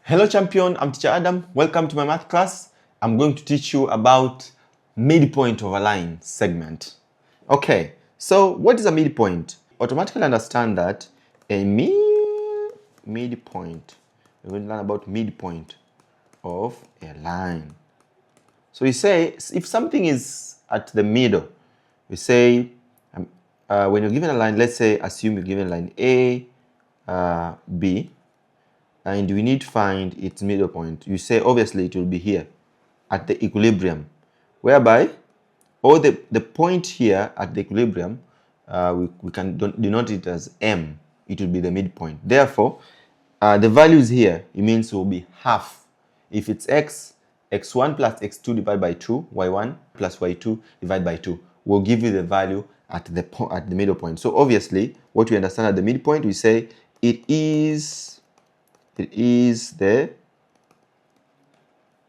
Hello champion, I'm teacher Adam. Welcome to my math class. I'm going to teach you about midpoint of a line segment. Okay, so what is a midpoint? Automatically understand that a midpoint, we're going to learn about midpoint of a line. So we say if something is at the middle, we say when you're given a line, let's say assume you're given line A, B, and we need to find its middle point. You say obviously it will be here at the equilibrium, whereby all the point here at the equilibrium, we can denote it as M. It will be the midpoint. Therefore, the values here, it means will be half. If it's x, x1 plus x2 divided by 2, y1 plus y2 divided by 2 will give you the value at the middle point. So obviously, what we understand at the midpoint, we say it is the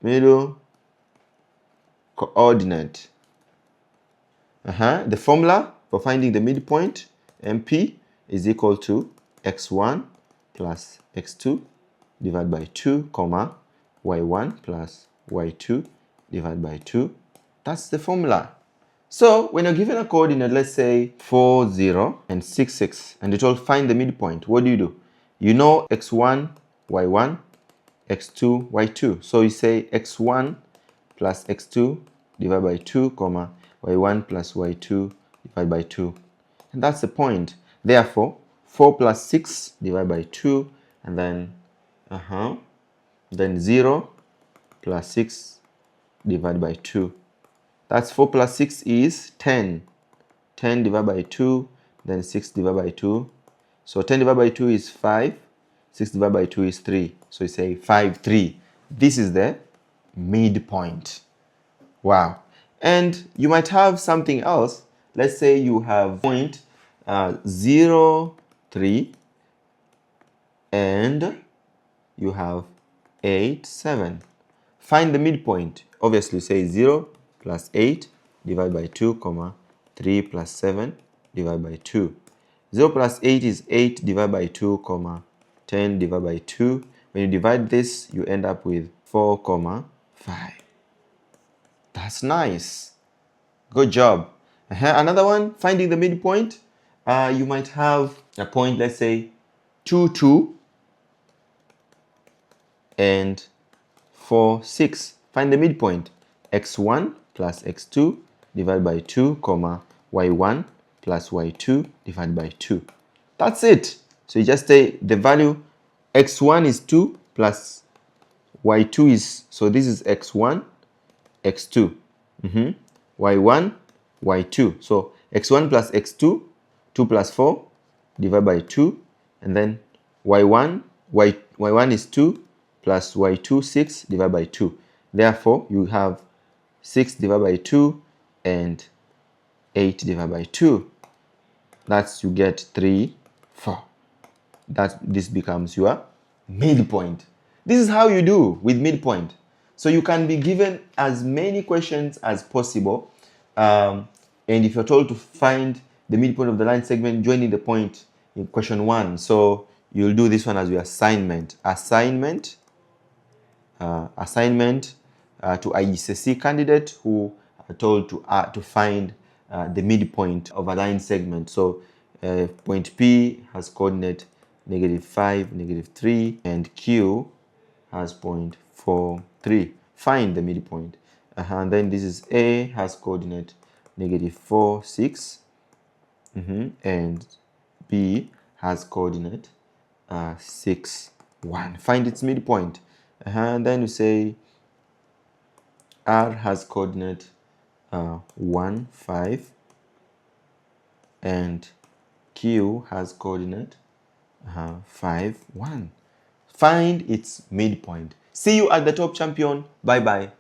middle coordinate. The formula for finding the midpoint, MP, is equal to x1 plus x2 divided by 2, comma, y1 plus y2 divided by 2. That's the formula. So when you're given a coordinate, let's say 4, 0, and 6, 6, and it will find the midpoint, what do? You know x1, y1, x2, y2. So you say x1 plus x2 divided by 2, comma, y1 plus y2 divided by 2. And that's the point. Therefore, 4 plus 6 divided by 2, and then 0 plus 6 divided by 2. That's 4 plus 6 is 10. 10 divided by 2, then 6 divided by 2. So 10 divided by 2 is 5. 6 divided by 2 is 3. So you say 5, 3. This is the midpoint. Wow. And you might have something else. Let's say you have point 0, 3, and you have 8, 7. Find the midpoint. Obviously, say 0 plus 8 divided by 2, comma, 3 plus 7 divided by 2. 0 plus 8 is 8 divided by 2, comma, 10 divided by 2. When you divide this, you end up with 4, 5. That's nice. Good job. Another one, finding the midpoint. You might have a point, let's say 2, 2, and 4, 6. Find the midpoint. x1 plus x2 divided by 2, comma, y1 plus y2 divided by 2. That's it. So you just say the value x1 is 2 plus y2 is, so this is x1, x2, y1, y2. So x1 plus x2, 2 plus 4 divided by 2, and then y1 is 2 plus y2, 6 divided by 2. Therefore, you have 6 divided by 2 and 8 divided by 2. That's, you get 3, 4. This becomes your midpoint. This is how you do with midpoint. So you can be given as many questions as possible. And if you're told to find the midpoint of the line segment, joining the point in question 1. So you'll do this one as your assignment. Assignment to Igcse candidate who are told to find the midpoint of a line segment. So point P has coordinate -5, -3, and Q has point 4, 3. Find the midpoint. And then this is A has coordinate -4, 6, and B has coordinate 6, 1. Find its midpoint. And then you say R has coordinate 1, 5, and Q has coordinate 5, 1. Find its midpoint. See you at the top, champion. Bye bye.